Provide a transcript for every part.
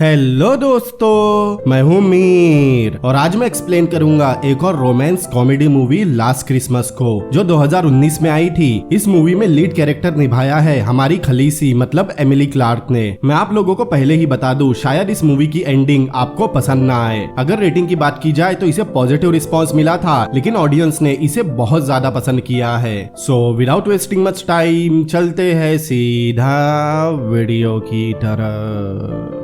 Hello दोस्तों, मैं हूँ मीर और आज मैं एक्सप्लेन करूंगा एक और romance comedy movie last Christmas को, जो 2019 में आई थी। इस मूवी में लीड कैरेक्टर निभाया है हमारी खलीसी मतलब एमिली क्लार्क ने। मैं आप लोगों को पहले ही बता दूं, शायद इस मूवी की एंडिंग आपको पसंद ना आए। अगर रेटिंग की बात की जाए तो इसे पॉजिटिव रिस्पॉन्स मिला था, लेकिन ऑडियंस ने इसे बहुत ज्यादा पसंद किया है। So without wasting much time चलते हैं सीधा वीडियो की तरफ।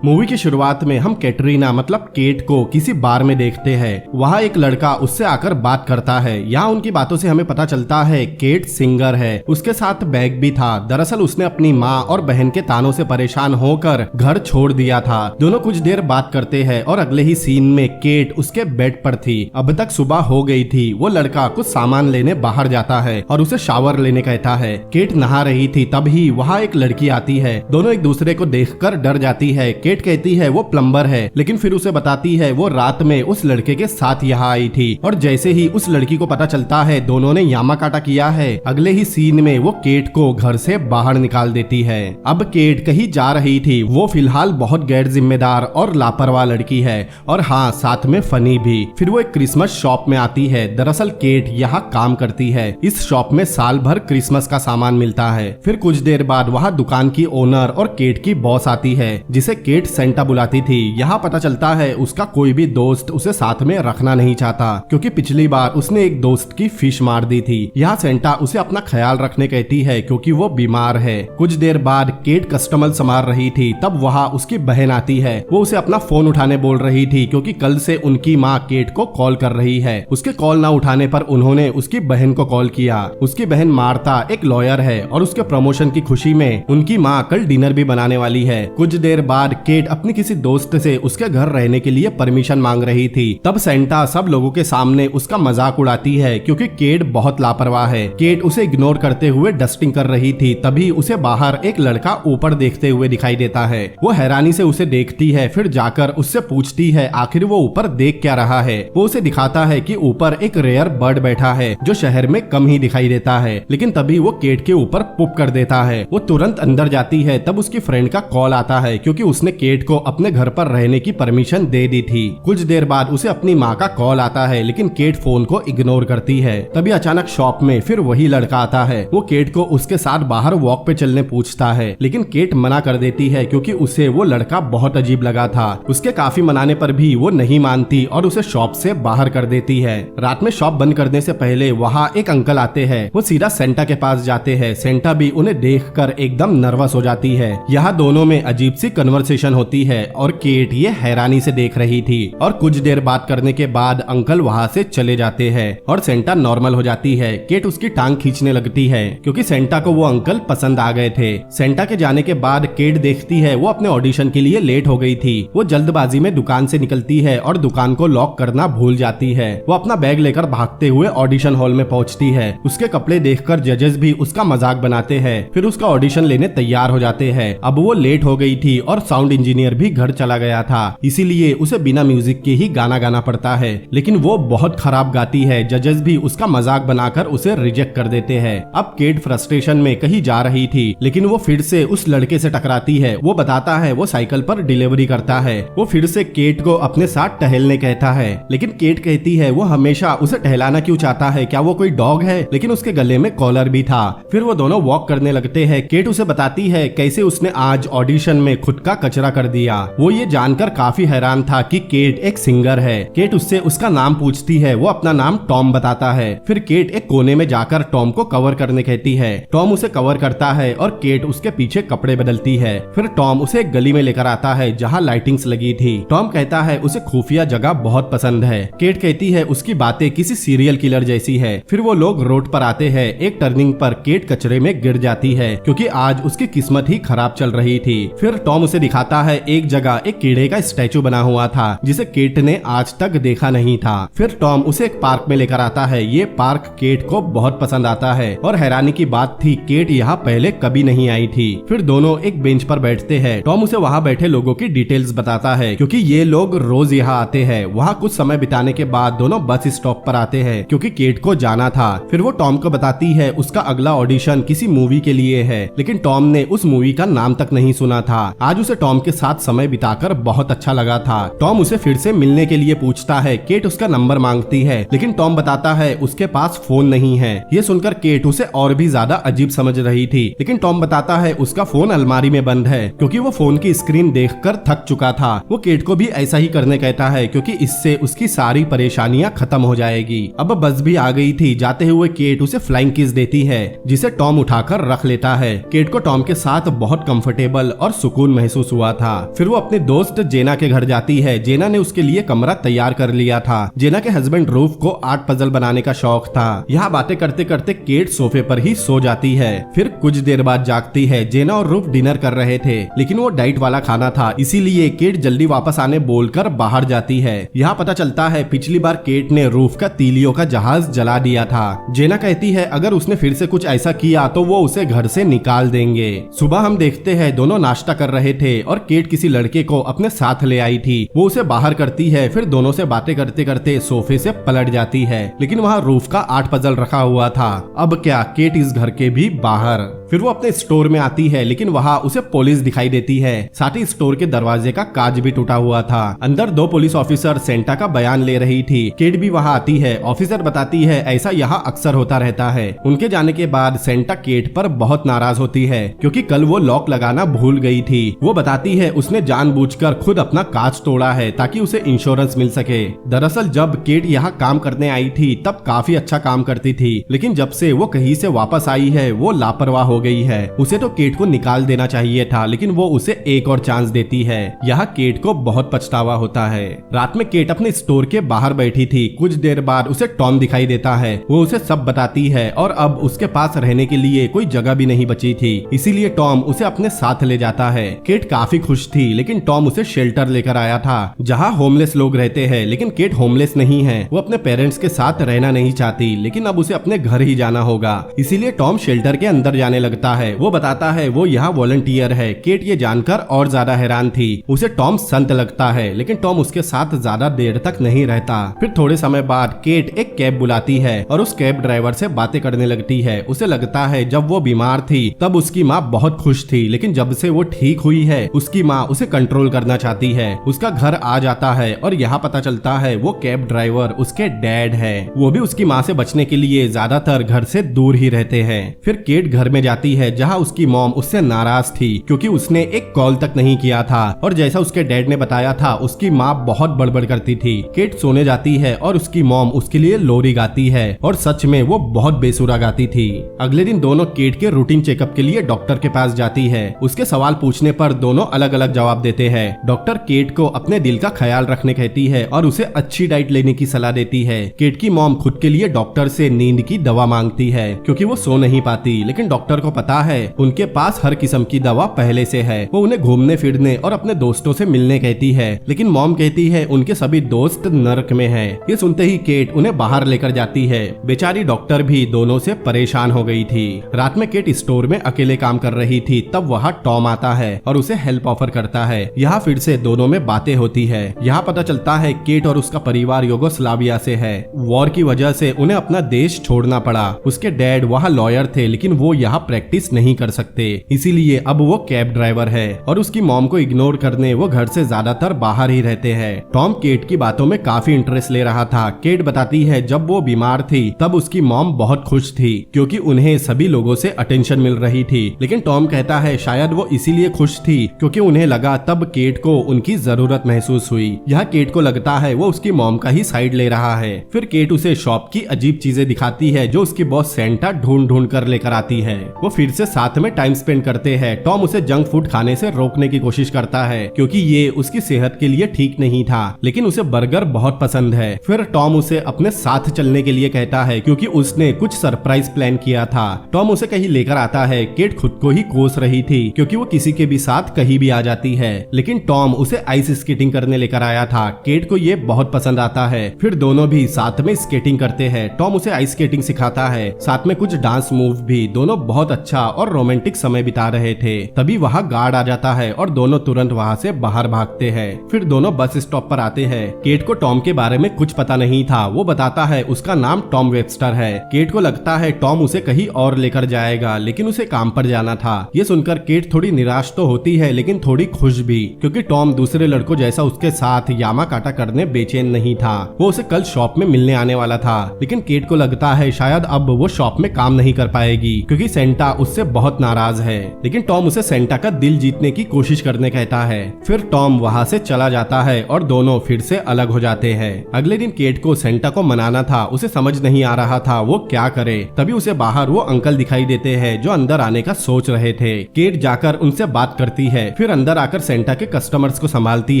मूवी की शुरुआत में हम कैटरीना मतलब केट को किसी बार में देखते हैं। वहाँ एक लड़का उससे आकर बात करता है। यहाँ उनकी बातों से हमें पता चलता है केट सिंगर है। उसके साथ बैग भी था। दरअसल उसने अपनी माँ और बहन के तानों से परेशान होकर घर छोड़ दिया था। दोनों कुछ देर बात करते हैं और अगले ही सीन में केट उसके बेड पर थी। अब तक सुबह हो गई थी। वो लड़का कुछ सामान लेने बाहर जाता है और उसे शावर लेने कहता है। केट नहा रही थी, तभी वहाँ एक लड़की आती है। दोनों एक दूसरे को देखकर डर जाती है। केट कहती है वो प्लम्बर है, लेकिन फिर उसे बताती है वो रात में उस लड़के के साथ यहाँ आई थी। और जैसे ही उस लड़की को पता चलता है दोनों ने यामाकाटा किया है, अगले ही सीन में वो केट को घर से बाहर निकाल देती है। अब केट कहीं जा रही थी। वो फिलहाल बहुत गैर जिम्मेदार और लापरवाह लड़की है, और हाँ साथ में फनी भी। फिर वो एक क्रिसमस शॉप में आती है। दरअसल केट यहाँ काम करती है। इस शॉप में साल भर क्रिसमस का सामान मिलता है। फिर कुछ देर बाद वहाँ दुकान की ओनर और केट की बॉस आती है, जिसे केट सेंटा बुलाती थी। यहाँ पता चलता है उसका कोई भी दोस्त उसे साथ में रखना नहीं चाहता, क्योंकि पिछली बार उसने एक दोस्त की फिश मार दी थी। यहाँ सेंटा उसे अपना ख्याल रखने कहती है, क्योंकि वो बीमार है। कुछ देर बाद केट कस्टमर संभाल रही थी, तब वहाँ उसकी बहन आती है। वो उसे अपना फोन उठाने बोल रही थी, क्योंकि कल से उनकी माँ केट को कॉल कर रही है। उसके कॉल ना उठाने पर उन्होंने उसकी बहन को कॉल किया। उसकी बहन मार्ता एक लॉयर है और उसके प्रमोशन की खुशी में उनकी माँ कल डिनर भी बनाने वाली है। कुछ देर बाद केट अपनी किसी दोस्त से उसके घर रहने के लिए परमिशन मांग रही थी। तब सेंटा सब लोगों के सामने उसका मजाक उड़ाती है, क्योंकि केट बहुत लापरवाह है। केट उसे इग्नोर करते हुए डस्टिंग कर रही थी, तभी उसे बाहर एक लड़का ऊपर देखते हुए दिखाई देता है। वो हैरानी से उसे देखती है, फिर जाकर उससे पूछती है आखिर वो ऊपर देख क्या रहा है। वो उसे दिखाता है कि ऊपर एक रेयर बर्ड बैठा है, जो शहर में कम ही दिखाई देता है। लेकिन तभी वो केट के ऊपर पुप कर देता है। वो तुरंत अंदर जाती है। तब उसकी फ्रेंड का कॉल आता है, क्योंकि उसने केट को अपने घर पर रहने की परमिशन दे दी थी। कुछ देर बाद उसे अपनी माँ का कॉल आता है, लेकिन केट फोन को इग्नोर करती है। तभी अचानक शॉप में फिर वही लड़का आता है। वो केट को उसके साथ बाहर वॉक पे चलने पूछता है, लेकिन केट मना कर देती है, क्योंकि उसे वो लड़का बहुत अजीब लगा था। उसके काफी मनाने पर भी वो नहीं मानती और उसे शॉप से बाहर कर देती है। रात में शॉप बंद करने से पहले वहाँ एक अंकल आते हैं। वो सीधा सेंटा के पास जाते हैं। सेंटा भी उन्हें देखकर एकदम नर्वस हो जाती है। यहाँ दोनों में अजीब सी कन्वर्सेशन होती है और केट ये हैरानी से देख रही थी। और कुछ देर बात करने के बाद अंकल वहाँ से चले जाते हैं और सेंटा नॉर्मल हो जाती है। केट उसकी टांग खींचने लगती है, क्योंकि सेंटा को वो अंकल पसंद आ गए थे। सेंटा के जाने के बाद केट देखती है वो अपने ऑडिशन के लिए लेट हो गई थी। वो जल्दबाजी में दुकान से निकलती है और दुकान को लॉक करना भूल जाती है। वो अपना बैग लेकर भागते हुए ऑडिशन हॉल में पहुंचती है। उसके कपड़े देखकर जजेस भी उसका मजाक बनाते हैं। फिर उसका ऑडिशन लेने तैयार हो जाते हैं। अब वो लेट हो गई थी और साउंड इंजीनियर भी घर चला गया था, इसीलिए उसे बिना म्यूजिक के ही गाना गाना पड़ता है। लेकिन वो बहुत खराब गाती है। जजेस भी उसका मजाक बनाकर उसे रिजेक्ट कर देते हैं। अब केट फ्रस्ट्रेशन में कहीं जा रही थी, लेकिन वो फिर से उस लड़के से टकराती है। वो बताता है वो साइकिल पर डिलीवरी करता है। वो फिर से केट को अपने साथ टहलने कहता है, लेकिन केट कहती है वो हमेशा उसे टहलाना क्यों चाहता है, क्या वो कोई डॉग है। लेकिन उसके गले में कॉलर भी था। फिर वो दोनों वॉक करने लगते हैं। केट उसे बताती है कैसे उसने आज ऑडिशन में खुद का कचरा कर दिया। वो ये जानकर काफी हैरान था कि केट एक सिंगर है। केट उससे उसका नाम पूछती है। वो अपना नाम टॉम बताता है। फिर केट एक कोने में जाकर टॉम को कवर करने कहती है। टॉम उसे कवर करता है और केट उसके पीछे कपड़े बदलती है। फिर टॉम उसे एक गली में लेकर आता है जहाँ लाइटिंग्स लगी थी। टॉम कहता है उसे खुफिया जगह बहुत पसंद है। केट कहती है उसकी बातें किसी सीरियल किलर जैसी है। फिर वो लोग रोड पर आते हैं। एक टर्निंग पर केट कचरे में गिर जाती है, क्योंकि आज उसकी किस्मत ही खराब चल रही थी। फिर टॉम उसे दिखाता दिखाता है एक जगह एक कीड़े का स्टैचू बना हुआ था जिसे केट ने आज तक देखा नहीं था। फिर टॉम उसे एक पार्क में लेकर आता है। ये पार्क केट को बहुत पसंद आता है और हैरानी की बात थी केट यहाँ पहले कभी नहीं आई थी। फिर दोनों एक बेंच पर बैठते हैं। टॉम उसे वहाँ बैठे लोगों की डिटेल्स बताता है क्योंकि ये लोग रोज यहाँ आते हैं। वहाँ कुछ समय बिताने के बाद दोनों बस स्टॉप पर आते हैं क्योंकि केट को जाना था। फिर वो टॉम को बताती है उसका अगला ऑडिशन किसी मूवी के लिए है, लेकिन टॉम ने उस मूवी का नाम तक नहीं सुना था। आज उसे टॉम के साथ समय बिताकर बहुत अच्छा लगा था। टॉम उसे फिर से मिलने के लिए पूछता है। केट उसका नंबर मांगती है लेकिन टॉम बताता है उसके पास फोन नहीं है। ये सुनकर केट उसे और भी ज्यादा अजीब समझ रही थी, लेकिन टॉम बताता है उसका फोन अलमारी में बंद है क्योंकि वो फोन की स्क्रीन देखकर थक चुका था। वो केट को भी ऐसा ही करने कहता है क्योंकि इससे उसकी सारी परेशानियां खत्म हो जाएगी। अब बस भी आ गई थी। जाते हुए केट उसे फ्लाइंग किस देती है जिसे टॉम उठाकर रख लेता है। केट को टॉम के साथ बहुत कंफर्टेबल और सुकून महसूस हुआ था। फिर वो अपने दोस्त जेना के घर जाती है। जेना ने उसके लिए कमरा तैयार कर लिया था। जेना के हस्बैंड रूफ को आर्ट पजल बनाने का शौक था। यहाँ बातें करते करते केट सोफे पर ही सो जाती है। फिर कुछ देर बाद जागती है। जेना और रूफ डिनर कर रहे थे लेकिन वो डाइट वाला खाना था, इसीलिए केट जल्दी वापस आने बोलकर बाहर जाती है। यहाँ पता चलता है पिछली बार केट ने रूफ का तीलियों का जहाज जला दिया था। जेना कहती है अगर उसने फिर से कुछ ऐसा किया तो वो उसे घर से निकाल देंगे। सुबह हम देखते हैं दोनों नाश्ता कर रहे थे और केट किसी लड़के को अपने साथ ले आई थी। वो उसे बाहर करती है। फिर दोनों से बातें करते करते सोफे से पलट जाती है, लेकिन वहाँ रूफ का आर्ट पजल रखा हुआ था। अब क्या, केट इस घर के भी बाहर। फिर वो अपने स्टोर में आती है लेकिन वहाँ उसे पुलिस दिखाई देती है। साथ ही स्टोर के दरवाजे का कांच भी टूटा हुआ था। अंदर दो पुलिस ऑफिसर सेंटा का बयान ले रही थी। केट भी वहाँ आती है। ऑफिसर बताती है ऐसा यहाँ अक्सर होता रहता है। उनके जाने के बाद सेंटा केट पर बहुत नाराज होती है क्योंकि कल वो लॉक लगाना भूल गई थी। वो बताती है उसने जानबूझकर खुद अपना कांच तोड़ा है ताकि उसे इंश्योरेंस मिल सके। दरअसल जब केट यहाँ काम करने आई थी तब काफी अच्छा काम करती थी, लेकिन जब से वो कहीं से वापस आई है वो लापरवाह हो गई है। उसे तो केट को निकाल देना चाहिए था, लेकिन वो उसे एक और चांस देती है। यहाँ केट को बहुत पछतावा होता है। रात में केट अपने स्टोर के बाहर बैठी थी। कुछ देर बाद उसे टॉम दिखाई देता है। वो उसे सब बताती है और अब उसके पास रहने के लिए कोई जगह भी नहीं बची थी, इसीलिए टॉम उसे अपने साथ ले जाता है। केट काफी खुश थी, लेकिन टॉम उसे शेल्टर लेकर आया था जहाँ होमलेस लोग रहते हैं। लेकिन केट होमलेस नहीं है। वो अपने पेरेंट्स के साथ रहना नहीं चाहती, लेकिन अब उसे अपने घर ही जाना होगा, इसीलिए टॉम शेल्टर के अंदर जाने लगता है। वो बताता है वो यहाँ वॉलंटियर है। केट ये जानकर और ज्यादा हैरान थी। उसे टॉम संत लगता है, लेकिन टॉम उसके साथ ज्यादा देर तक नहीं रहता। फिर थोड़े समय बाद केट एक कैब बुलाती है और उस कैब ड्राइवर से बातें करने लगती है। उसे लगता है जब वो बीमार थी तब उसकी माँ बहुत खुश थी, लेकिन जब से वो ठीक हुई है उसकी माँ उसे कंट्रोल करना चाहती है। उसका घर आ जाता है और यहाँ पता चलता है वो कैब ड्राइवर उसके डैड है। वो भी उसकी माँ से बचने के लिए ज्यादातर घर से दूर ही रहते हैं। फिर केट घर में जाती है जहाँ उसकी मॉम उससे नाराज थी क्योंकि उसने एक कॉल तक नहीं किया था, और जैसा उसके डैड ने बताया था उसकी माँ बहुत बड़बड़ करती थी। केट सोने जाती है और उसकी मॉम उसके लिए लोरी गाती है और सच में वो बहुत बेसुरा गाती थी। अगले दिन दोनों केट के रूटीन चेकअप के लिए डॉक्टर के पास जाती है। उसके सवाल पूछने पर दोनों अलग अलग जवाब देते हैं। डॉक्टर केट को अपने दिल का ख्याल रखने कहती है और उसे अच्छी डाइट लेने की सलाह देती है। केट की मॉम खुद के लिए डॉक्टर से नींद की दवा मांगती है क्योंकि वो सो नहीं पाती, लेकिन डॉक्टर को पता है उनके पास हर किस्म की दवा पहले से है। वो उन्हें घूमने फिरने और अपने दोस्तों से मिलने कहती है, लेकिन मॉम कहती है उनके सभी दोस्त नर्क में हैं। ये सुनते ही केट उन्हें बाहर लेकर जाती है। बेचारी डॉक्टर भी दोनों से परेशान हो गई थी। रात में केट स्टोर में अकेले काम कर रही थी, तब वहाँ टॉम आता है और उसे हेल्प ऑफर करता है। यहाँ फिर से दोनों में बातें होती है। यहाँ पता चलता है केट और उसका परिवार युगोस्लाविया से है। वॉर की वजह से उन्हें अपना देश छोड़ना पड़ा। उसके डैड वहाँ लॉयर थे, लेकिन वो यहाँ प्रैक्टिस नहीं कर सकते, इसीलिए अब वो कैब ड्राइवर है और उसकी मॉम को इग्नोर करने वो घर से ज्यादातर बाहर ही रहते हैं। टॉम केट की बातों में काफी इंटरेस्ट ले रहा था। केट बताती है जब वो बीमार थी तब उसकी मॉम बहुत खुश थी क्योंकि उन्हें सभी लोगों से अटेंशन मिल रही थी, लेकिन टॉम कहता है शायद वो इसीलिए खुश थी क्योंकि उन्हें लगा तब केट को उनकी जरूरत महसूस हुई। यह केट को लगता है वो उसकी मॉम का ही साइड ले रहा है। फिर केट उसे शॉप की अजीब चीजें दिखाती है जो उसकी बॉस सेंटा ढूंढ ढूंढ कर लेकर आती है। वो फिर से साथ में टाइम स्पेंड करते हैं। टॉम उसे जंक फूड खाने से रोकने की कोशिश करता है क्योंकि ये उसकी सेहत के लिए ठीक नहीं था, लेकिन उसे बर्गर बहुत पसंद है। फिर टॉम उसे अपने साथ चलने के लिए कहता है क्योंकि उसने कुछ सरप्राइज प्लान किया था। टॉम उसे कहीं लेकर आता है। केट खुद को ही कोस रही थी क्योंकि वो किसी के भी साथ कहीं भी आ जाती है, लेकिन टॉम उसे आइस स्केटिंग करने लेकर आया था। केट को ये बहुत पसंद आता है। फिर दोनों भी साथ में स्केटिंग करते हैं। टॉम उसे आइस स्केटिंग सिखाता है, साथ में कुछ डांस मूव भी। दोनों बहुत अच्छा और रोमांटिक समय बिता रहे थे। तभी वहाँ गार्ड आ जाता है और दोनों तुरंत वहाँ से बाहर भागते हैं। फिर दोनों बस स्टॉप पर आते हैं। केट को टॉम के बारे में कुछ पता नहीं था। वो बताता है उसका नाम टॉम वेबस्टर है। केट को लगता है टॉम उसे कहीं और लेकर जाएगा, लेकिन उसे काम पर जाना था। ये सुनकर केट थोड़ी निराश तो होती है, लेकिन थोड़ी खुश भी, क्योंकि टॉम दूसरे लड़कों जैसा उसके साथ यामाकाटा करने बेचैन नहीं था। वो उसे कल शॉप में मिलने आने वाला था, लेकिन केट को लगता है शायद अब वो शॉप में काम नहीं कर पाएगी, क्योंकि सेंटा उससे बहुत नाराज है। लेकिन टॉम उसे सेंटा का दिल जीतने की कोशिश करने कहता है। फिर टॉम वहाँ से चला जाता है और दोनों फिर से अलग हो जाते हैं। अगले दिन केट को सेंटा को मनाना था। उसे समझ नहीं आ रहा था वो क्या करे। तभी उसे बाहर वो अंकल दिखाई देते हैं जो अंदर आने का सोच रहे थे। केट जाकर उनसे बात करती है, फिर अंदर आकर सेंटा के कस्टमर्स को संभालती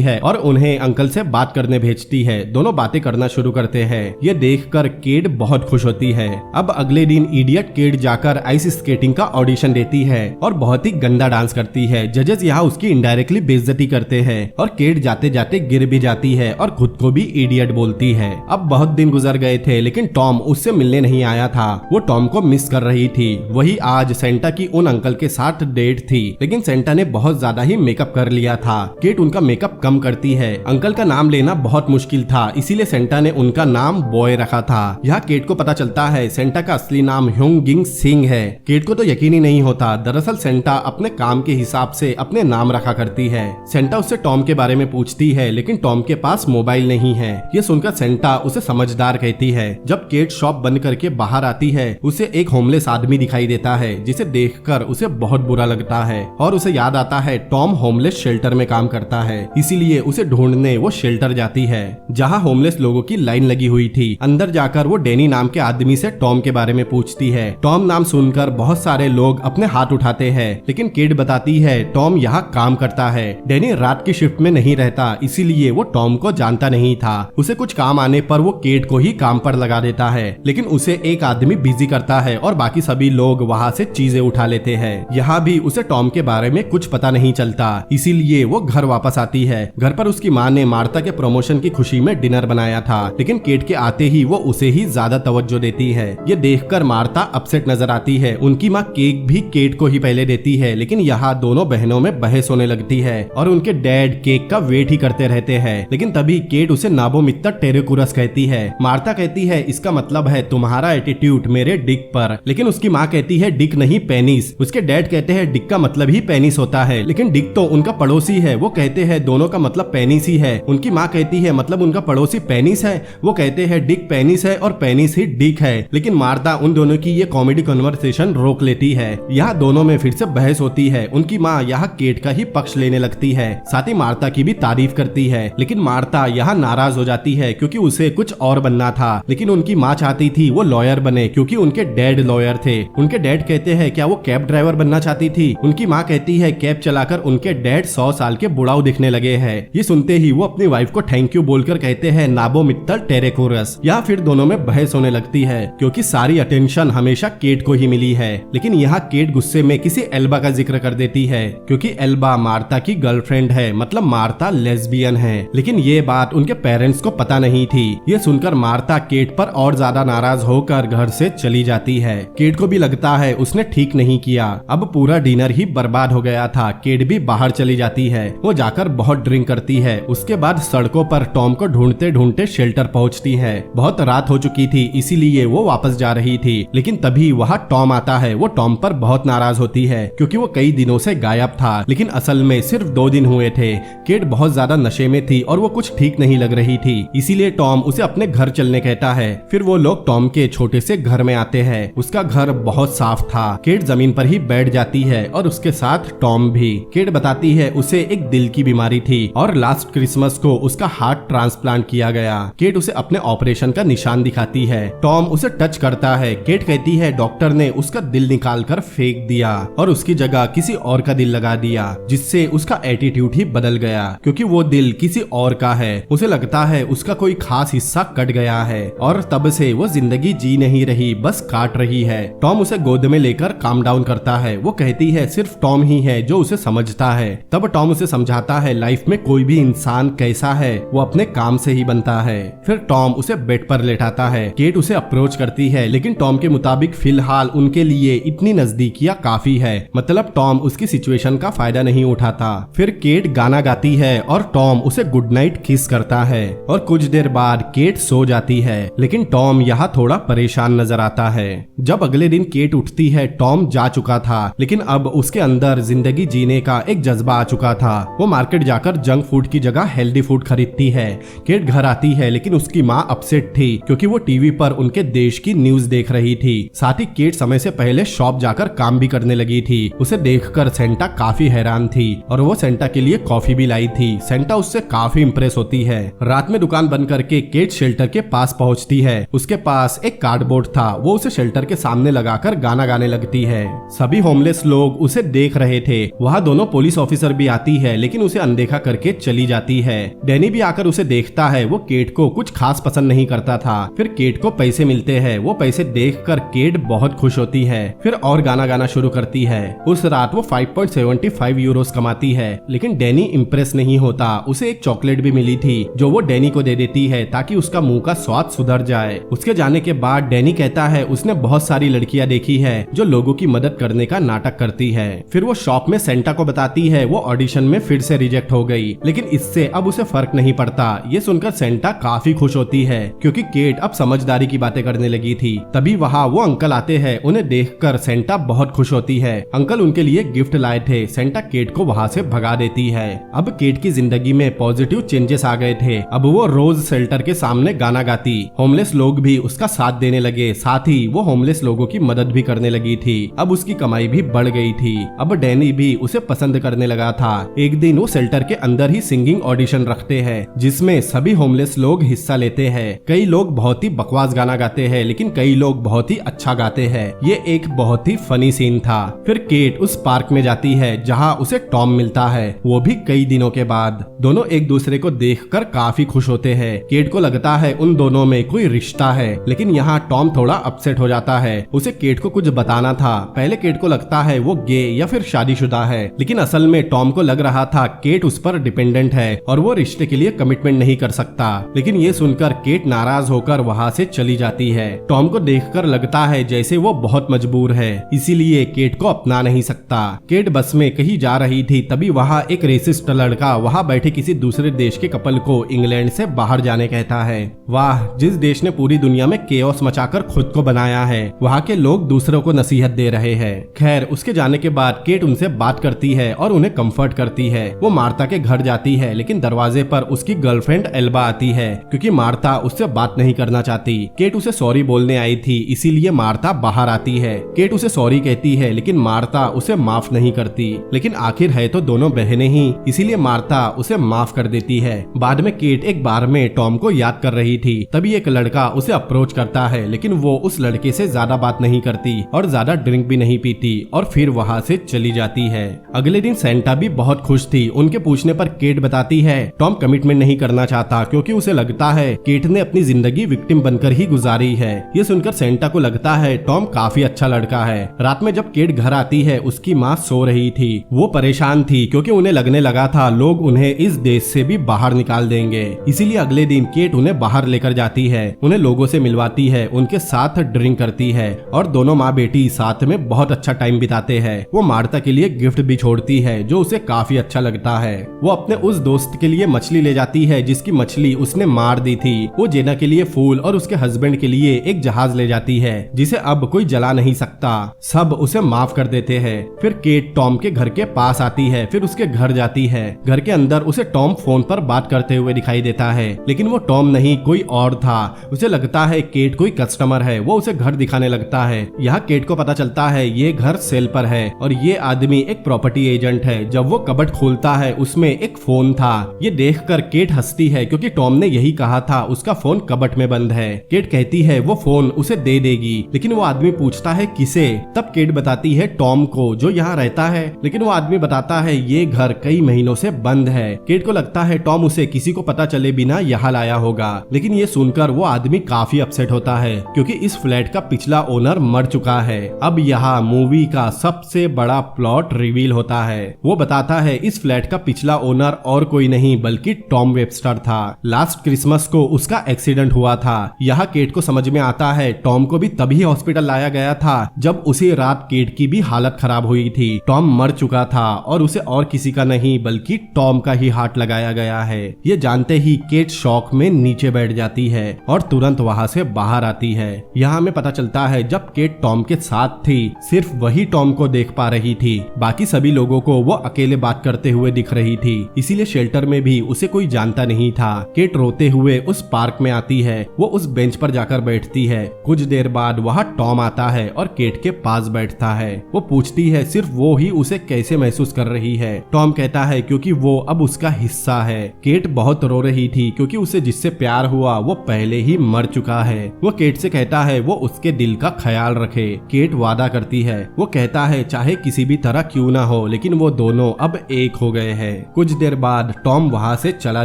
है और उन्हें अंकल से बात करने भेजती है। दोनों बातें करना शुरू करते हैं। ये देखकर केट बहुत खुश होती है। अब अगले दिन इडियट केट जाकर आइस स्केटिंग का ऑडिशन देती है और बहुत ही गंदा डांस करती है। जजेस यहाँ उसकी इनडायरेक्टली बेइज्जती करते हैं और केट जाते जाते गिर भी जाती है और खुद को भी इडियट बोलती है। अब बहुत दिन गुजर गए थे, लेकिन टॉम उससे मिलने नहीं आया था। वो टॉम को मिस कर रही थी। वही आज सेंटा की उन अंकल के साथ डेट थी, लेकिन सेंटा ने बहुत ज्यादा ही मेकअप कर लिया था। केट उनका मेकअप कम करती है। अंकल का नाम लेना बहुत मुश्किल था, इसीलिए सेंटा ने उनका नाम बॉय रखा था। यहाँ केट को पता चलता है सेंटा का असली नाम ह्योंगिंग सिंह है। केट को तो यकीन ही नहीं होता। दरअसल सेंटा अपने काम के हिसाब से अपने नाम रखा करती है। सेंटा उससे टॉम के बारे में पूछती है, लेकिन टॉम के पास मोबाइल नहीं है। ये सुनकर सेंटा उसे समझदार कहती है। जब केट शॉप बंद करके बाहर आती है, उसे एक होमलेस आदमी दिखाई देता है, जिसे देखकर उसे बहुत बुरा लगता है और उसे याद आता है टॉम होमलेस शेल्टर में काम करता है, इसीलिए उसे ढूंढने वो शेल्टर जाती है, जहाँ होमलेस लोगों की लाइन लगी हुई थी। अंदर जाकर वो डैनी नाम के आदमी से टॉम के बारे में पूछती है। टॉम नाम सुनकर बहुत सारे लोग अपने हाथ उठाते हैं, लेकिन केट बताती है टॉम यहाँ काम करता है। डैनी रात की शिफ्ट में नहीं रहता, इसीलिए वो टॉम को जानता नहीं था। उसे कुछ काम आने पर वो केट को ही काम पर लगा देता है, लेकिन उसे एक आदमी बिजी करता है और बाकी सभी लोग वहाँ से चीजें उठा लेते हैं। यहाँ भी उसे टॉम के बारे में कुछ पता नहीं चलता, इसीलिए वो घर वापस आती है। घर पर उसकी माँ ने मार्ता के प्रमोशन की खुशी में डिनर बनाया था, लेकिन केट के आते ही वो उसे ही ज्यादा तवज्जो देती है। ये देखकर मार्ता अपसेट नजर आती है। उनकी माँ केक भी केट को ही पहले देती है, लेकिन यहाँ दोनों बहनों में बहस होने लगती है और उनके डैड केक का वेट ही करते रहते हैं। लेकिन तभी केट उसे नाबोमित्ता टेरेकुरस कहती है। मार्ता कहती है इसका मतलब है तुम्हारा एटीट्यूड मेरे डिक पर, लेकिन उसकी माँ कहती है डिक नहीं पेनिस। उसके डैड कहते हैं डिक का मतलब ही पेनिस होता है, लेकिन डिक तो उनका पड़ोसी है। वो कहते हैं दोनों का मतलब पेनिस ही है। उनकी माँ कहती है मतलब उनका पड़ोसी पेनिस है। वो कहते हैं डिक पेनिस है और पेनिस ही डिक है, लेकिन मार्ता उन दोनों की ये कॉमेडी कन्वर्सेशन रोक लेती है। यहाँ दोनों में फिर से बहस होती है। उनकी माँ यहाँ केट का ही पक्ष लेने लगती है, साथ ही मार्ता की भी तारीफ करती है, लेकिन मार्ता यहाँ नाराज हो जाती है क्योंकि उसे कुछ और बनना था। लेकिन उनकी माँ चाहती थी वो लॉयर बने क्योंकि उनके डैड लॉयर थे। उनके डैड कहते हैं क्या वो कैब ड्राइवर बनना चाहती थी। उनकी माँ कहती है कैब चलाकर उनके डैड 100 साल के बुढ़ाऊ दिखने लगे हैं। ये सुनते ही वो अपनी वाइफ को थैंक यू बोलकर कहते हैं नाबोमित्ता टेरेकुरस। यहाँ फिर दोनों में बहस होने लगती है क्योंकि सारी अटेंशन हमेशा केट को ही मिली है। लेकिन यहाँ केट गुस्से में किसी एल्बा का जिक्र कर देती है क्योंकि एल्बा मार्ता की गर्लफ्रेंड है, मतलब मार्ता लेस्बियन है। लेकिन ये बात उनके पेरेंट्स को पता नहीं थी। ये सुनकर मार्ता केट पर और ज्यादा नाराज होकर घर से चली जाती है। केट को भी लगता है उसने ठीक नहीं किया। अब पूरा डिनर ही बर्बाद हो गया था। केट भी बाहर चली जाती है। वो जाकर बहुत ड्रिंक करती है। उसके बाद सड़कों पर टॉम को ढूंढते ढूंढते शेल्टर पहुंचती है। बहुत रात हो चुकी थी, इसीलिए वो वापस जा रही थी। लेकिन तभी वहाँ टॉम आता है। वो टॉम पर बहुत नाराज होती है क्योंकि वो कई दिनों से गायब था, लेकिन असल में सिर्फ 2 दिन हुए थे। केट बहुत ज्यादा नशे में थी और वो कुछ ठीक नहीं लग रही थी, इसीलिए टॉम उसे अपने घर चलने कहता है। फिर वो लोग टॉम के छोटे से घर में आते हैं। उसका घर बहुत साफ था। केट जमीन पर ही बैठ जाती है और उसके साथ टॉम भी। केट बताती है उसे एक दिल की बीमारी थी और लास्ट क्रिसमस को उसका हार्ट ट्रांसप्लांट किया गया। केट उसे अपने ऑपरेशन का निशान दिखाती है। टॉम उसे टच करता है। केट कहती है डॉक्टर ने उसका दिल निकाल कर फेंक दिया और उसकी जगह किसी और का दिल लगा दिया, जिससे उसका एटीट्यूड ही बदल गया क्योंकि वो दिल किसी और का है। उसे लगता है उसका कोई खास हिस्सा कट गया है और तब से वो जिंदगी जी नहीं रही, बस काट रही है। टॉम उसे गोद में लेकर काम डाउन करता है। वो कहती है सिर्फ टॉम ही है जो उसे समझ समझता है। तब टॉम उसे समझाता है लाइफ में कोई भी इंसान कैसा है वो अपने काम से ही बनता है। फिर टॉम उसे बेड पर लेटाता है। केट उसे अप्रोच करती है, लेकिन टॉम के मुताबिक फिलहाल उनके लिए इतनी नजदीकियां काफी है, मतलब टॉम उसकी सिचुएशन का फायदा नहीं उठाता। फिर केट गाना गाती है और टॉम उसे गुड नाइट किस करता है और कुछ देर बाद केट सो जाती है, लेकिन टॉम यहाँ थोड़ा परेशान नजर आता है। जब अगले दिन केट उठती है, टॉम जा चुका था, लेकिन अब उसके अंदर जिंदगी जीने का एक जज्बा आ चुका था। वो मार्केट जाकर जंक फूड की जगह हेल्दी फूड खरीदती है। केट घर आती है, लेकिन उसकी माँ अपसेट थी क्योंकि वो टीवी पर उनके देश की न्यूज देख रही थी। साथ ही केट समय से पहले शॉप जाकर काम भी करने लगी थी। उसे देखकर सेंटा काफी हैरान थी और वो सेंटा के लिए कॉफी भी लाई थी। सेंटा उससे काफी इंप्रेस होती है। रात में दुकान बंद करके केट शेल्टर के पास पहुंचती है। उसके पास एक कार्डबोर्ड था, वो उसे शेल्टर के सामने लगाकर गाना गाने लगती है। सभी होमलेस लोग उसे देख रहे थे। वहाँ दोनों पुलिस ऑफिसर भी आती है, लेकिन उसे अनदेखा करके चली जाती है। डैनी भी आकर उसे देखता है। वो केट को कुछ खास पसंद नहीं करता था। फिर केट को पैसे मिलते हैं। वो पैसे देखकर केट बहुत खुश होती है। फिर और गाना गाना शुरू करती है। उस रात वो 5.75 यूरोस कमाती है, लेकिन डैनी इम्प्रेस नहीं होता। उसे एक चॉकलेट भी मिली थी जो वो डैनी को दे देती है ताकि उसका मुंह का स्वाद सुधर जाए। उसके जाने के बाद डैनी कहता है उसने बहुत सारी लड़कियां देखी है जो लोगों की मदद करने का नाटक करती है। फिर वो शॉप में सेंटा को बताती है वो ऑडिशन में फिर से रिजेक्ट हो गई, लेकिन इससे अब उसे फर्क नहीं पड़ता। ये सुनकर सेंटा काफी खुश होती है क्योंकि केट अब समझदारी की बातें करने लगी थी। तभी वहाँ वो अंकल आते हैं। उन्हें देखकर सेंटा बहुत खुश होती है। अंकल उनके लिए गिफ्ट लाए थे। सेंटा केट को वहाँ से भगा देती है। अब केट की जिंदगी में पॉजिटिव चेंजेस आ गए थे। अब वो रोज शेल्टर के सामने गाना गाती। होमलेस लोग भी उसका साथ देने लगे। साथ ही वो होमलेस लोगों की मदद भी करने लगी थी। अब उसकी कमाई भी बढ़ गई थी। अब डैनी भी उसे पसंद करने लगा था। एक दिन वो शेल्टर के अंदर ही सिंगिंग ऑडिशन रखते हैं, जिसमें सभी होमलेस लोग हिस्सा लेते हैं। कई लोग बहुत ही बकवास गाना गाते हैं, लेकिन कई लोग बहुत ही अच्छा गाते हैं। ये एक बहुत ही फनी सीन था। फिर केट उस पार्क में जाती है जहाँ उसे टॉम मिलता है, वो भी कई दिनों के बाद। दोनों एक दूसरे को देखकर काफी खुश होते हैं। केट को लगता है उन दोनों में कोई रिश्ता है, लेकिन यहाँ टॉम थोड़ा अपसेट हो जाता है। उसे केट को कुछ बताना था। पहले केट को लगता है वो गे या फिर शादीशुदा है, लेकिन असल में टॉम को लग रहा था केट उस पर डिपेंडेंट है और वो रिश्ते के लिए कमिटमेंट नहीं कर सकता। लेकिन ये सुनकर केट नाराज होकर वहाँ से चली जाती है। टॉम को देखकर लगता है जैसे वो बहुत मजबूर है, इसीलिए केट को अपना नहीं सकता। केट बस में कहीं जा रही थी, तभी वहाँ एक रेसिस्ट लड़का वहाँ बैठे किसी दूसरे देश के कपल को इंग्लैंड से बाहर जाने कहता है। वाह, जिस देश ने पूरी दुनिया में केओस मचाकर खुद को बनाया है, वहाँ के लोग दूसरों को नसीहत दे रहे हैं। खैर, उसके जाने के बाद केट उनसे बात करती है और उन्हें कंफर्ट करती है। वो मार्ता के घर जाती है, लेकिन दरवाजे पर उसकी गर्लफ्रेंड एल्बा आती है क्योंकि मार्ता उससे बात नहीं करना चाहती। केट उसे सॉरी बोलने आई थी, इसीलिए मार्ता बाहर आती है। केट उसे सॉरी कहती है, लेकिन मार्ता उसे माफ नहीं करती। लेकिन आखिर है तो दोनों बहनें ही, इसीलिए मार्ता उसे माफ कर देती है। बाद में केट एक बार में टॉम को याद कर रही थी, तभी एक लड़का उसे अप्रोच करता है, लेकिन वो उस लड़के से ज्यादा बात नहीं करती और ज्यादा ड्रिंक भी नहीं पीती और फिर वहाँ से चली जाती है। अगले दिन सेंटा भी बहुत खुश थी। उनके पूछने पर केट बताती है टॉम कमिटमेंट नहीं करना चाहता क्योंकि उसे लगता है केट ने अपनी जिंदगी विक्टिम बनकर ही गुजारी है। ये सुनकर सेंटा को लगता है टॉम काफी अच्छा लड़का है। रात में जब केट घर आती है, उसकी माँ सो रही थी। वो परेशान थी क्योंकि उन्हें लगने लगा था लोग उन्हें इस देश से भी बाहर निकाल देंगे। इसीलिए अगले दिन केट उन्हें बाहर लेकर जाती है, उन्हें लोगों से मिलवाती है, उनके साथ ड्रिंक करती है और दोनों माँ बेटी साथ में बहुत अच्छा टाइम बिताते हैं। वो मार्ता के लिए गिफ्ट भी छोड़ती है जो उसे काफी अच्छा लगता है। वो अपने उस दोस्त के लिए मछली ले जाती है जिसकी मछली उसने मार दी थी। वो जेना के लिए फूल और उसके हस्बैंड के लिए एक जहाज ले जाती है जिसे अब कोई जला नहीं सकता। सब उसे माफ कर देते हैं। फिर केट टॉम के घर के पास आती है, फिर उसके घर जाती है। घर के अंदर उसे टॉम फोन पर बात करते हुए दिखाई देता है, लेकिन वो टॉम नहीं कोई और था। उसे लगता है केट कोई कस्टमर है। वो उसे घर दिखाने लगता है। यहाँ केट को पता चलता है ये घर सेल पर है और ये आदमी एक प्रॉपर्टी एजेंट है। जब वो कबट खोलता है, उसमें एक फोन था। ये देखकर केट हंसती है क्योंकि टॉम ने यही कहा था उसका फोन कबट में बंद है। केट कहती है वो फोन उसे दे देगी, लेकिन वो आदमी पूछता है किसे। तब केट बताती है टॉम को जो यहाँ रहता है, लेकिन वो आदमी बताता है ये घर कई महीनों से बंद है। केट को लगता है टॉम उसे किसी को पता चले बिना यहाँ लाया होगा, लेकिन ये सुनकर वो आदमी काफी अपसेट होता है क्योंकि इस फ्लैट का पिछला ओनर मर चुका है। अब यहाँ मूवी का सबसे बड़ा प्लॉट रिवील होता होता है। वो बताता है इस फ्लैट का पिछला ओनर और कोई नहीं बल्कि टॉम वेबस्टर था। लास्ट क्रिसमस को उसका एक्सीडेंट हुआ था। यह केट को समझ में आता है टॉम को भी तभी हॉस्पिटल लाया गया था जब उसी रात केट की भी हालत खराब हुई थी। टॉम मर चुका था और उसे और किसी का नहीं बल्कि टॉम का ही हार्ट लगाया गया है। ये जानते ही केट शॉक में नीचे बैठ जाती है और तुरंत वहां से बाहर आती है। यहाँ हमें पता चलता है जब केट टॉम के साथ थी सिर्फ वही टॉम को देख पा रही थी, बाकी सभी लोगों को वो अकेले बात करते हुए दिख रही थी। इसीलिए शेल्टर में भी उसे कोई जानता नहीं था। केट रोते हुए उस पार्क में आती है। वो उस बेंच पर जाकर बैठती है। कुछ देर बाद वहाँ टॉम आता है और केट के पास बैठता है। वो पूछती है सिर्फ वो ही उसे कैसे महसूस कर रही है। टॉम कहता है क्योंकि वो अब उसका हिस्सा है। केट बहुत रो रही थी क्योंकि उसे जिससे प्यार हुआ वो पहले ही मर चुका है। वो केट से कहता है वो उसके दिल का ख्याल रखे। केट वादा करती है। वो कहता है चाहे किसी भी तरह क्यों ना हो लेकिन वो दोनों अब एक हो गए हैं। कुछ देर बाद टॉम वहाँ से चला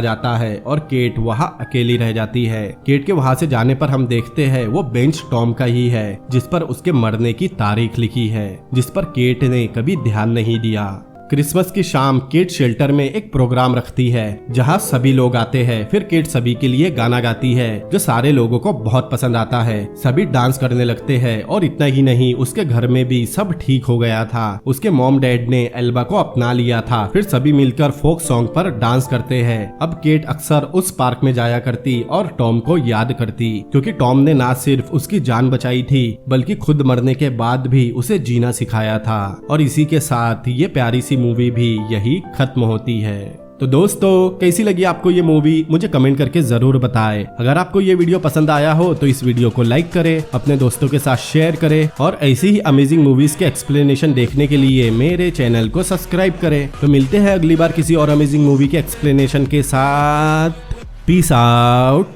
जाता है और केट वहाँ अकेली रह जाती है। केट के वहाँ से जाने पर हम देखते हैं वो बेंच टॉम का ही है जिस पर उसके मरने की तारीख लिखी है, जिस पर केट ने कभी ध्यान नहीं दिया। क्रिसमस की शाम केट शेल्टर में एक प्रोग्राम रखती है जहां सभी लोग आते हैं। फिर केट सभी के लिए गाना गाती है जो सारे लोगों को बहुत पसंद आता है। सभी डांस करने लगते हैं और इतना ही नहीं उसके घर में भी सब ठीक हो गया था। उसके मॉम डैड ने एल्बा को अपना लिया था। फिर सभी मिलकर फोक सॉन्ग पर डांस करते हैं। अब केट अक्सर उस पार्क में जाया करती और टॉम को याद करती क्योंकि टॉम ने ना सिर्फ उसकी जान बचाई थी बल्कि खुद मरने के बाद भी उसे जीना सिखाया था। और इसी के साथ ये प्यारी सी मूवी भी यही खत्म होती है। तो दोस्तों कैसी लगी आपको ये मूवी मुझे कमेंट करके जरूर बताएं। अगर आपको ये वीडियो पसंद आया हो तो इस वीडियो को लाइक करें, अपने दोस्तों के साथ शेयर करें और ऐसी ही अमेजिंग मूवीज के एक्सप्लेनेशन देखने के लिए मेरे चैनल को सब्सक्राइब करें। तो मिलते हैं अगली बार किसी और अमेजिंग मूवी के एक्सप्लेनेशन के साथ। Peace out.